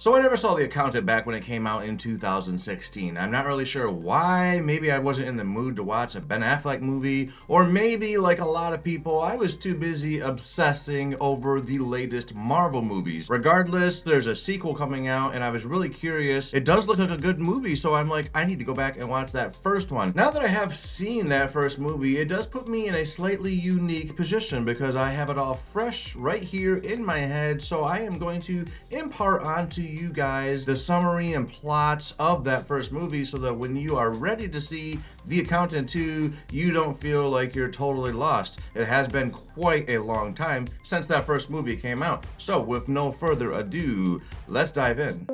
So I never saw The Accountant back when it came out in 2016. I'm not really sure why. Maybe I wasn't in the mood to watch a Ben Affleck movie, or maybe, like a lot of people, I was too busy obsessing over the latest Marvel movies. Regardless, there's a sequel coming out, and I was really curious. It does look like a good movie, so I'm like, I need to go back and watch that first one. Now that I have seen that first movie, it does put me in a slightly unique position because I have it all fresh right here in my head, so I am going to impart onto you guys the summary and plots of that first movie so that when you are ready to see The Accountant 2, you don't feel like you're totally lost. It has been quite a long time since that first movie came out. So with no further ado, let's dive in.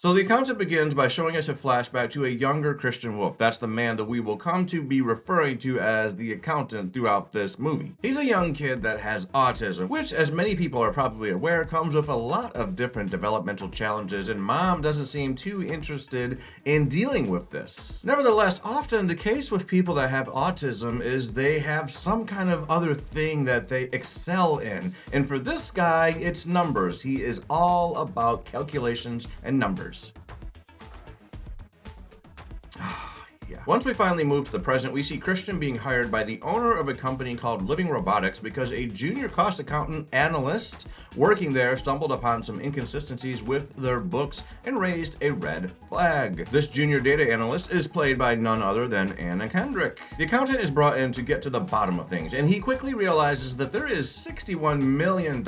So The Accountant begins by showing us a flashback to a younger Christian Wolff. That's the man that we will come to be referring to as the accountant throughout this movie. He's a young kid that has autism, which, as many people are probably aware, comes with a lot of different developmental challenges, and Mom doesn't seem too interested in dealing with this. Nevertheless, often the case with people that have autism is they have some kind of other thing that they excel in. And for this guy, it's numbers. He is all about calculations and numbers. Once we finally move to the present, we see Christian being hired by the owner of a company called Living Robotics because a junior cost accountant analyst working there stumbled upon some inconsistencies with their books and raised a red flag. This junior data analyst is played by none other than Anna Kendrick. The accountant is brought in to get to the bottom of things, and he quickly realizes that there is $61 million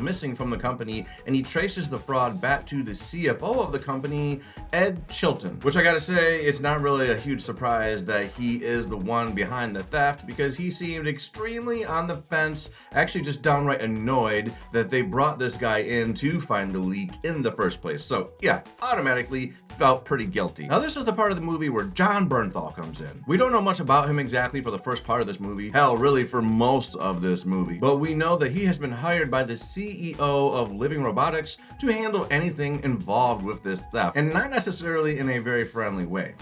missing from the company, and he traces the fraud back to the CFO of the company, Ed Chilton, which I gotta say, it's not really a huge surprise that he is the one behind the theft because he seemed extremely on the fence, actually just downright annoyed that they brought this guy in to find the leak in the first place. So yeah, automatically felt pretty guilty. Now this is the part of the movie where Jon Bernthal comes in. We don't know much about him exactly for the first part of this movie, hell really for most of this movie, but we know that he has been hired by the CEO of Living Robotics to handle anything involved with this theft, and not necessarily in a very friendly way,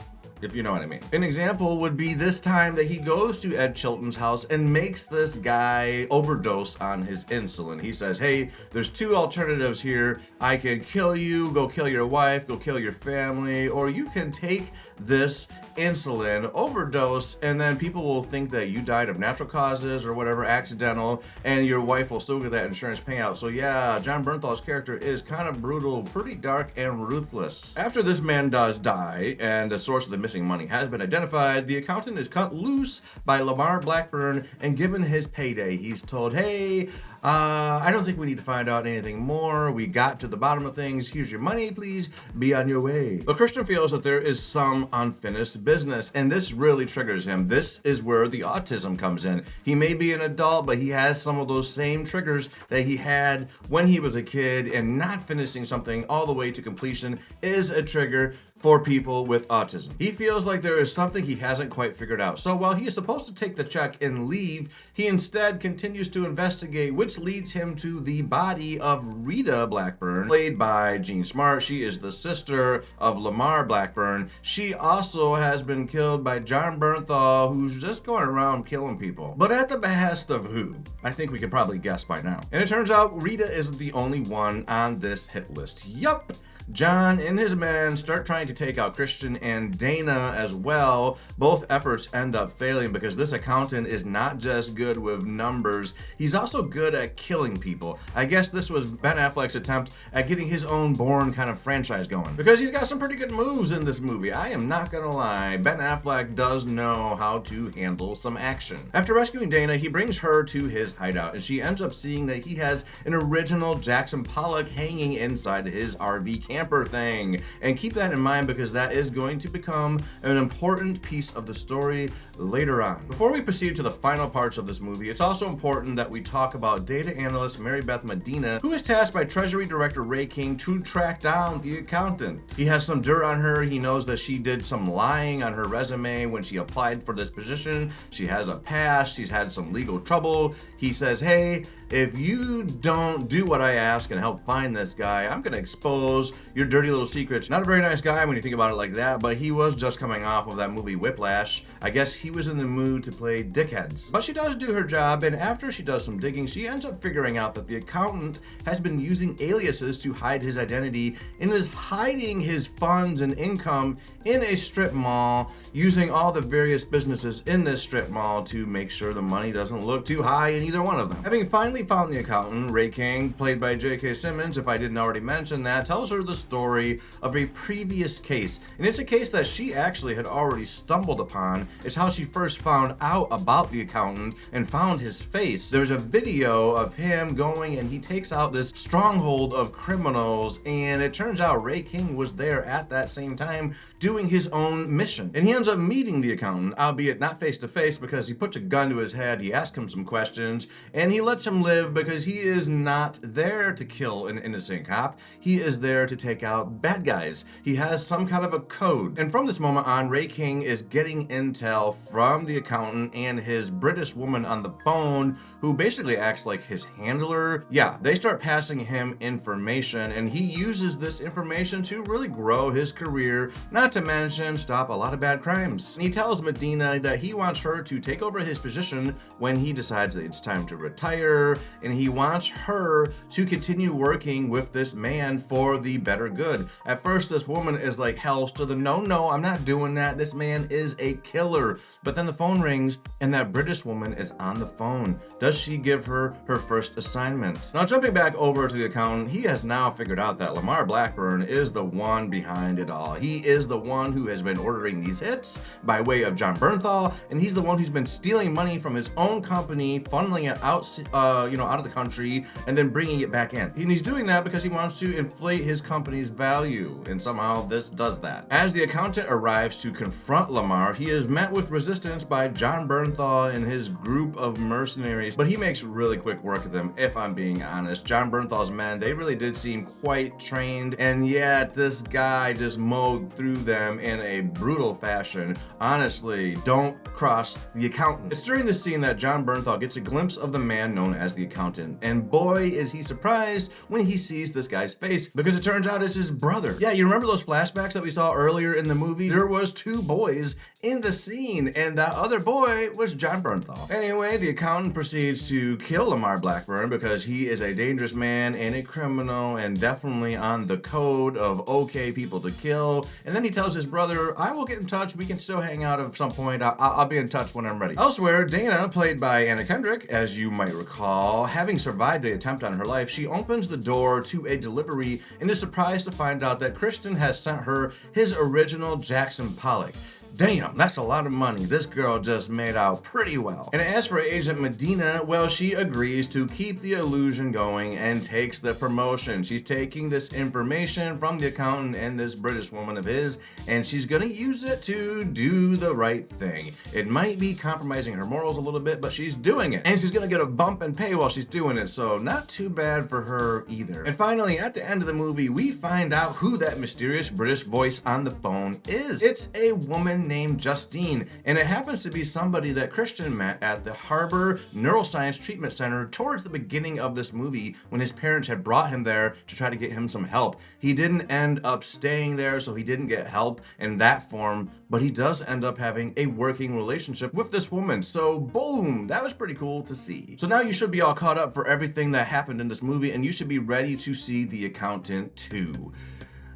if you know what I mean. An example would be this time that he goes to Ed Chilton's house and makes this guy overdose on his insulin. He says, hey, there's two alternatives here. I can kill you, go kill your wife, go kill your family, or you can take this insulin, overdose, and then people will think that you died of natural causes or whatever, accidental, and your wife will still get that insurance payout. So yeah, Jon Bernthal's character is kind of brutal, pretty dark and ruthless. After this man does die, and the source of the missing money has been identified, the accountant is cut loose by Lamar Blackburn and given his payday. He's told, hey, I don't think we need to find out anything more. We got to the bottom of things. Here's your money, please be on your way. But Christian feels that there is some unfinished business, and this really triggers him. This is where the autism comes in. He may be an adult, but he has some of those same triggers that he had when he was a kid, and not finishing something all the way to completion is a trigger for people with autism. He feels like there is something he hasn't quite figured out. So while he is supposed to take the check and leave, he instead continues to investigate, which leads him to the body of Rita Blackburn, played by Jean Smart. She is the sister of Lamar Blackburn. She also has been killed by Jon Bernthal, who's just going around killing people. But at the behest of who? I think we can probably guess by now. And it turns out Rita isn't the only one on this hit list. Yup! John and his men start trying to take out Christian and Dana as well. Both efforts end up failing because this accountant is not just good with numbers, he's also good at killing people. I guess this was Ben Affleck's attempt at getting his own Bourne kind of franchise going, because he's got some pretty good moves in this movie. I am not gonna lie, Ben Affleck does know how to handle some action. After rescuing Dana, he brings her to his hideout, and she ends up seeing that he has an original Jackson Pollock hanging inside his RV camper thing. And keep that in mind because that is going to become an important piece of the story later on. Before we proceed to the final parts of this movie, it's also important that we talk about data analyst Mary Beth Medina, who is tasked by Treasury Director Ray King to track down the accountant. He has some dirt on her. He knows that she did some lying on her resume when she applied for this position. She has a past. She's had some legal trouble. He says, hey, if you don't do what I ask and help find this guy, I'm gonna expose your dirty little secrets. Not a very nice guy when you think about it like that, but he was just coming off of that movie Whiplash. I guess he was in the mood to play dickheads. But she does do her job, and after she does some digging, she ends up figuring out that the accountant has been using aliases to hide his identity and is hiding his funds and income in a strip mall, using all the various businesses in this strip mall to make sure the money doesn't look too high in either one of them. Having finally found the accountant, Ray King, played by J.K. Simmons, if I didn't already mention that, tells her the story of a previous case. And it's a case that she actually had already stumbled upon. It's how she first found out about the accountant and found his face. There's a video of him going and he takes out this stronghold of criminals, and it turns out Ray King was there at that same time doing his own mission. And he ends up meeting the accountant, albeit not face to face, because he puts a gun to his head, he asks him some questions, and he lets him live because he is not there to kill an innocent cop. He is there to take out bad guys. He has some kind of a code. And from this moment on, Ray King is getting intel from the accountant and his British woman on the phone, who basically acts like his handler. Yeah, they start passing him information, and he uses this information to really grow his career, not to mention stop a lot of bad crimes. And he tells Medina that he wants her to take over his position when he decides that it's time to retire, and he wants her to continue working with this man for the better good. At first, this woman is like, hell's to the no, I'm not doing that. This man is a killer. But then the phone rings, and that British woman is on the phone. Does she give her her first assignment? Now, jumping back over to the accountant, he has now figured out that Lamar Blackburn is the one behind it all. He is the one who has been ordering these hits by way of John Bernthal, and he's the one who's been stealing money from his own company, funneling it out, out of the country, and then bringing it back in. And he's doing that because he wants to inflate his company's value, and somehow this does that. As the accountant arrives to confront Lamar, he is met with resistance by John Bernthal and his group of mercenaries, but he makes really quick work of them, if I'm being honest. John Bernthal's men, they really did seem quite trained, and yet this guy just mowed through them in a brutal fashion. Honestly, don't cross the accountant. It's during this scene that John Bernthal gets a glimpse of the man known as the accountant, and boy is he surprised when he sees this guy's face, because it turns out it's his brother. Yeah, you remember those flashbacks that we saw earlier in the movie? There was two boys in the scene, and that other boy was John Bernthal. Anyway, the accountant proceeds to kill Lamar Blackburn because he is a dangerous man and a criminal and definitely on the code of okay people to kill. And then he tells his brother, I will get in touch, we can still hang out at some point, I'll be in touch when I'm ready. Elsewhere, Dana, played by Anna Kendrick, as you might recall, having survived the attempt on her life, she opens the door to a delivery and is surprised to find out that Christian has sent her his original Jackson Pollock. Damn, that's a lot of money. This girl just made out pretty well. And as for Agent Medina, well, she agrees to keep the illusion going and takes the promotion. She's taking this information from the accountant and this British woman of his, and she's gonna use it to do the right thing. It might be compromising her morals a little bit, but she's doing it. And she's gonna get a bump in pay while she's doing it, so not too bad for her either. And finally, at the end of the movie, we find out who that mysterious British voice on the phone is. It's a woman named Justine, and it happens to be somebody that Christian met at the Harbor Neuroscience Treatment Center towards the beginning of this movie when his parents had brought him there to try to get him some help. He didn't end up staying there, so he didn't get help in that form, but he does end up having a working relationship with this woman. So boom, that was pretty cool to see. So now you should be all caught up for everything that happened in this movie, and you should be ready to see The Accountant 2.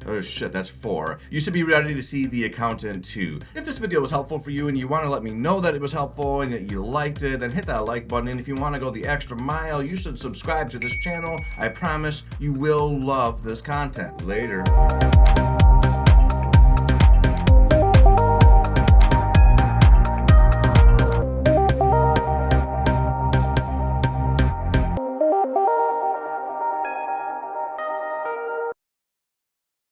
Oh shit, that's 4. You should be ready to see The Accountant 2. If this video was helpful for you and you want to let me know that it was helpful and that you liked it, then hit that like button. And if you want to go the extra mile, you should subscribe to this channel. I promise you will love this content. Later.